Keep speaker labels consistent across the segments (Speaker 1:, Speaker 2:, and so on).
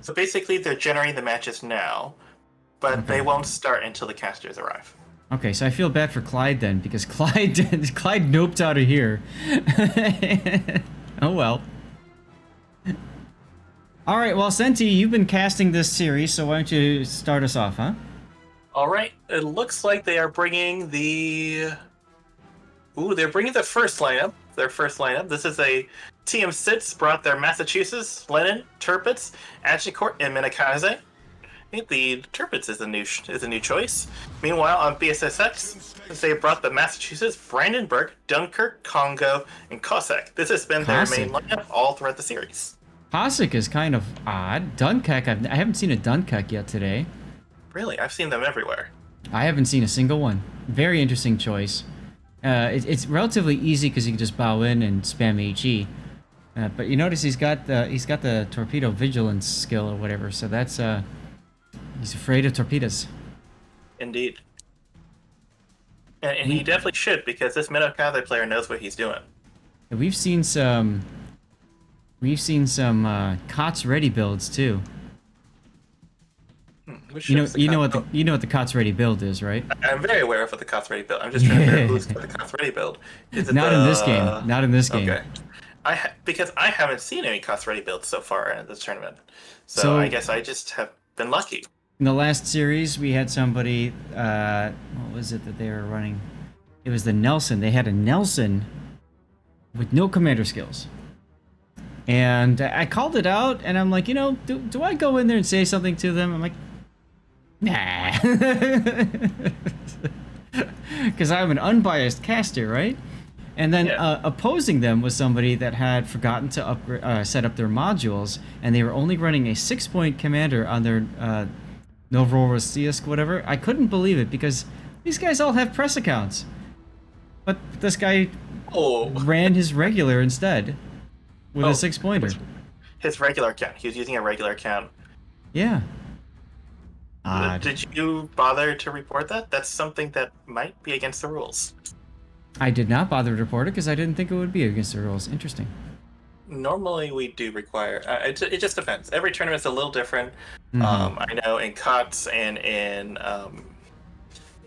Speaker 1: So basically, they're generating the matches now, but
Speaker 2: Okay.
Speaker 1: they won't start until the casters arrive.
Speaker 2: Okay, so I feel bad for Clyde then, because Clyde Clyde noped out of here. Oh well. All right, well, Senti, you've been casting this series, so why don't you start us off, huh?
Speaker 1: All right, it looks like they are bringing the. Ooh, they're bringing the first lineup. Their first lineup. This is a TMCIT brought their Massachusetts, Lennon, Turpitz, Agincourt, and Minakaze. I think the Turpitz is a new choice. Meanwhile, on BSSX, they brought the Massachusetts, Brandenburg, Dunkirk, Congo, and Cossack. This has been their main lineup all throughout the series.
Speaker 2: Cossack is kind of odd. Dunkirk, I haven't seen a Dunkirk yet today.
Speaker 1: Really, I've seen them everywhere.
Speaker 2: I haven't seen a single one. Very interesting choice. It's relatively easy because you can just bow in and spam HE. But you notice he's got the torpedo vigilance skill or whatever, so that's he's afraid of torpedoes.
Speaker 1: Indeed. And he definitely should, because this Minakaze player knows what he's doing.
Speaker 2: We've seen some COTS ready builds too. You know what the COTS ready build is, right?
Speaker 1: I'm very aware of what the COTS ready build. I'm just trying to figure out who's got the COTS ready build. Is it
Speaker 2: Not in this game. Not in this game.
Speaker 1: Okay. Because I haven't seen any COTS ready builds so far in this tournament, so I guess I just have been lucky.
Speaker 2: In the last series, we had somebody. What was it that they were running? It was the Nelson. They had a Nelson with no commander skills. And I called it out, and I'm like, do I go in there and say something to them? I'm like, nah. Because I'm an unbiased caster, right? And then opposing them was somebody that had forgotten to set up their modules, and they were only running a 6-point commander on their Novorossiysk, whatever. I couldn't believe it, because these guys all have press accounts. But this guy ran his regular instead. With a 6-pointer.
Speaker 1: His regular account. He was using a regular account.
Speaker 2: Yeah. Odd.
Speaker 1: Did you bother to report that? That's something that might be against the rules.
Speaker 2: I did not bother to report it because I didn't think it would be against the rules. Interesting.
Speaker 1: Normally we do require... it just depends. Every tournament's a little different. I know in COTS and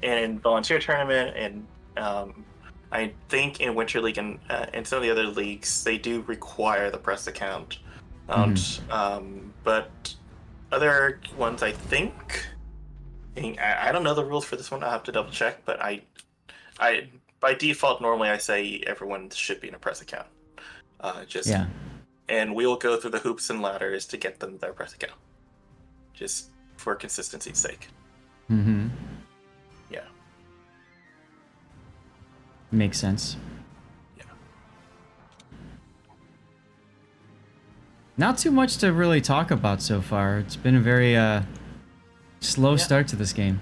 Speaker 1: in Volunteer Tournament and... I think in Winter League and some of the other leagues, they do require the press account. But other ones, I think... I don't know the rules for this one. I'll have to double check. But I by default, normally I say everyone should be in a press account. And we'll go through the hoops and ladders to get them their press account. Just for consistency's sake.
Speaker 2: Mm-hmm.
Speaker 1: Yeah.
Speaker 2: Makes sense.
Speaker 1: Yeah.
Speaker 2: Not too much to really talk about so far. It's been a very slow start to this game.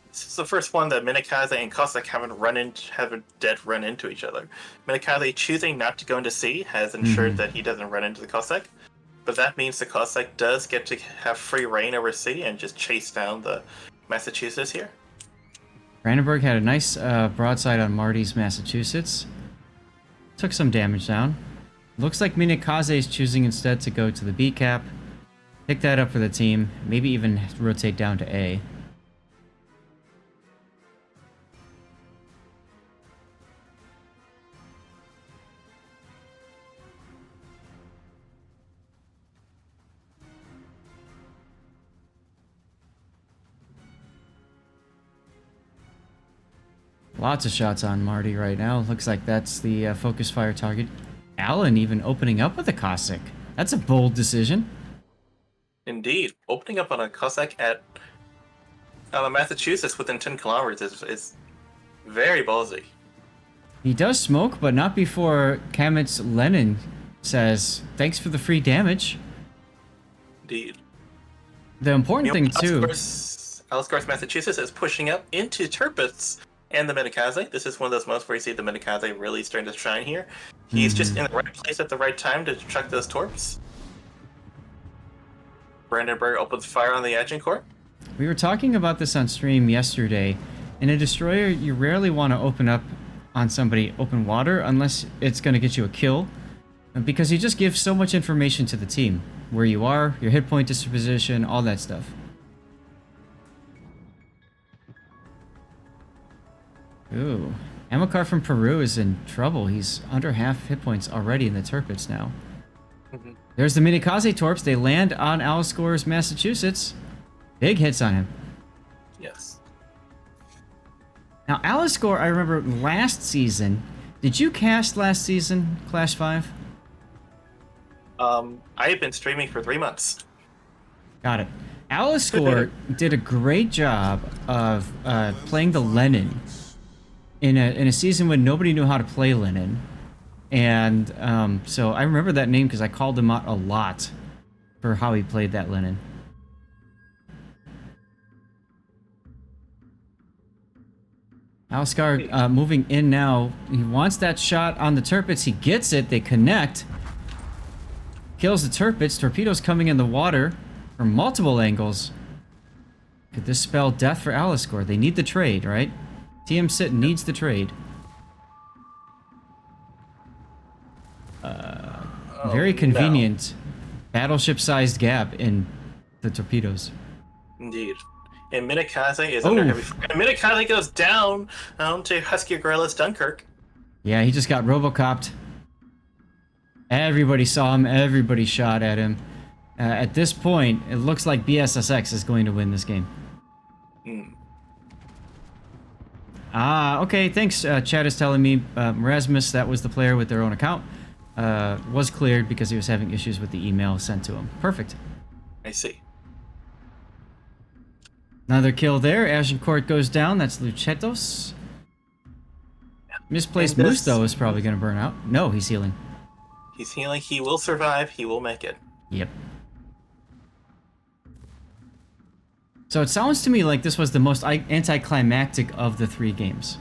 Speaker 1: This is the first one that Minakaze and Cossack haven't run into each other. Minakaze choosing not to go into C has ensured that he doesn't run into the Cossack, but that means the Cossack does get to have free reign over C and just chase down the Massachusetts here.
Speaker 2: Brandenburg had a nice broadside on Marty's Massachusetts. Took some damage down. Looks like Minakaze is choosing instead to go to the B cap. Pick that up for the team. Maybe even rotate down to A. Lots of shots on Marty right now. Looks like that's the focus fire target. Allen even opening up with a Cossack. That's a bold decision.
Speaker 1: Indeed. Opening up on a Cossack at Massachusetts within 10 kilometers is very ballsy.
Speaker 2: He does smoke, but not before Kamitz Lenin says, thanks for the free damage.
Speaker 1: Indeed.
Speaker 2: The important thing, too...
Speaker 1: Alisgarth, Massachusetts is pushing up into Turpitz and the Minakaze. This is one of those moments where you see the Minakaze really starting to shine here. He's just in the right place at the right time to chuck those torps. Brandenburg opens fire on the Agincourt.
Speaker 2: We were talking about this on stream yesterday. In a destroyer, you rarely want to open up on somebody open water unless it's going to get you a kill, because you just give so much information to the team. where you are, your hit point disposition, all that stuff. Ooh. Amilcar from Peru is in trouble. He's under half hit points already in the Tirpitz now.
Speaker 1: Mhm.
Speaker 2: There's the Minikaze Torps. They land on Aliscor's Massachusetts. Big hits on him.
Speaker 1: Yes.
Speaker 2: Now, Aliscor, I remember last season. Did you cast last season, Clash 5?
Speaker 1: I have been streaming for 3 months.
Speaker 2: Got it. Aliscor did a great job of playing the Lenin in a season when nobody knew how to play Lenin. And so I remember that name because I called him out a lot for how he played that Lenin. Aliscar moving in now. He wants that shot on the Tirpitz. He gets it. They connect. Kills the Tirpitz. Torpedoes coming in the water from multiple angles. Could this spell death for Aliscor? They need the trade, right? TMCIT needs the trade. Very convenient battleship-sized gap in the torpedoes.
Speaker 1: Indeed. And Minikaze is under heavy fire. And Minikaze goes down to Husky Guerrilla's Dunkirk.
Speaker 2: Yeah, he just got Robocopped. Everybody saw him. Everybody shot at him. At this point, it looks like BSSX is going to win this game. Okay, thanks. Chat is telling me Erasmus, that was the player with their own account, was cleared because he was having issues with the email sent to him. Perfect.
Speaker 1: I see.
Speaker 2: Another kill there. Agincourt goes down. That's Luchetos. Misplaced Moose, though, is probably going to burn out. No, he's healing.
Speaker 1: He's healing. He will survive. He will make it.
Speaker 2: Yep. So it sounds to me like this was the most anticlimactic of the 3 games.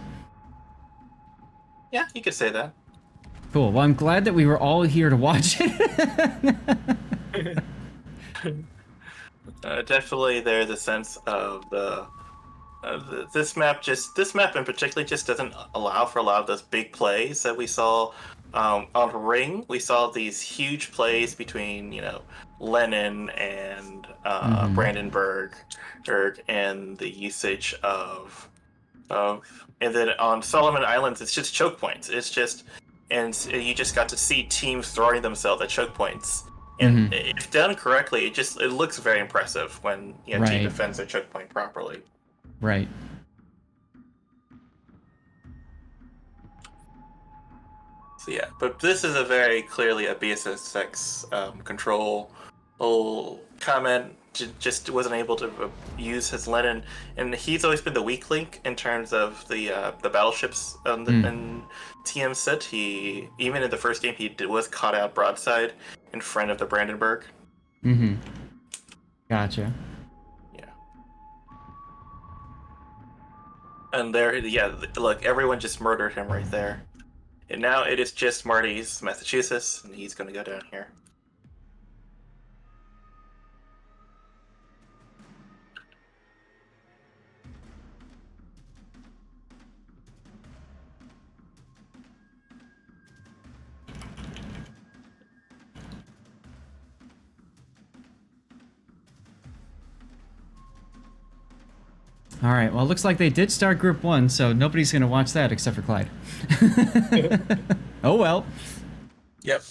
Speaker 1: Yeah, you could say that.
Speaker 2: Cool. Well, I'm glad that we were all here to watch it.
Speaker 1: Definitely, there's a sense of this map in particular just doesn't allow for a lot of those big plays that we saw on Ring. We saw these huge plays between Lenin and Brandenburg, and the usage of and then on Solomon Islands it's just choke points. And you just got to see teams throwing themselves at choke points. And if done correctly, it looks very impressive when team defends their choke point properly.
Speaker 2: Right.
Speaker 1: So yeah, but this is a very clearly a BSSX control comment. Just wasn't able to use his Lenin, and he's always been the weak link in terms of the battleships in TMCIT. He even in the first game was caught out broadside in front of the Brandenburg.
Speaker 2: Gotcha.
Speaker 1: Yeah. And there, look, everyone just murdered him right there. And now it is just Marty's Massachusetts, and he's going to go down here.
Speaker 2: All right, well, it looks like they did start Group 1, so nobody's going to watch that except for Clyde. Oh, well.
Speaker 1: Yep.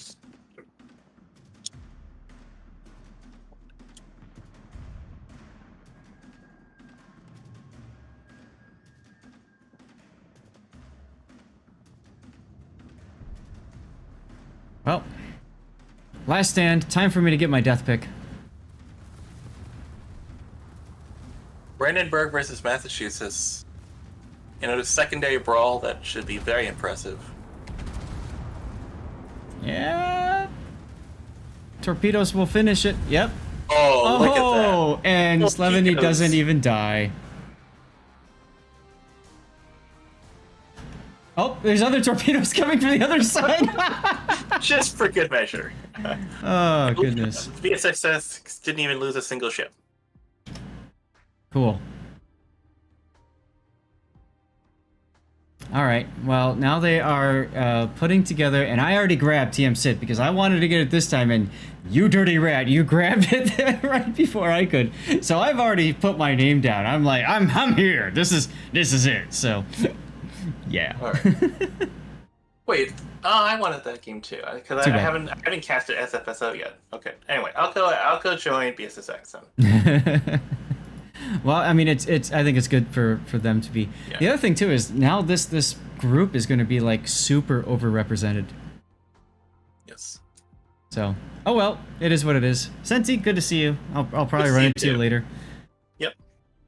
Speaker 2: Well, last stand. Time for me to get my death pick.
Speaker 1: Brandenburg versus Massachusetts. A secondary brawl that should be very impressive.
Speaker 2: Yeah. Torpedoes will finish it. Yep.
Speaker 1: Oh, look at that.
Speaker 2: And Sleveny doesn't even die. Oh, there's other torpedoes coming from the other side.
Speaker 1: Just for good measure.
Speaker 2: Oh, goodness.
Speaker 1: BSSX didn't even lose a single ship.
Speaker 2: Cool. All right. Well, now they are putting together, and I already grabbed TMCIT because I wanted to get it this time, and you dirty rat, you grabbed it right before I could. So I've already put my name down. I'm like, I'm here. This is it. So, yeah.
Speaker 1: All right. Wait, I wanted that game too because I haven't cast it SFSO yet. Okay. Anyway, I'll go join BSSX then.
Speaker 2: Well, I mean, it's I think it's good for them to be. Yeah. The other thing too is now this group is going to be like super overrepresented.
Speaker 1: Yes.
Speaker 2: So, oh well, it is what it is. Sensi, good to see you. I'll probably run into you later.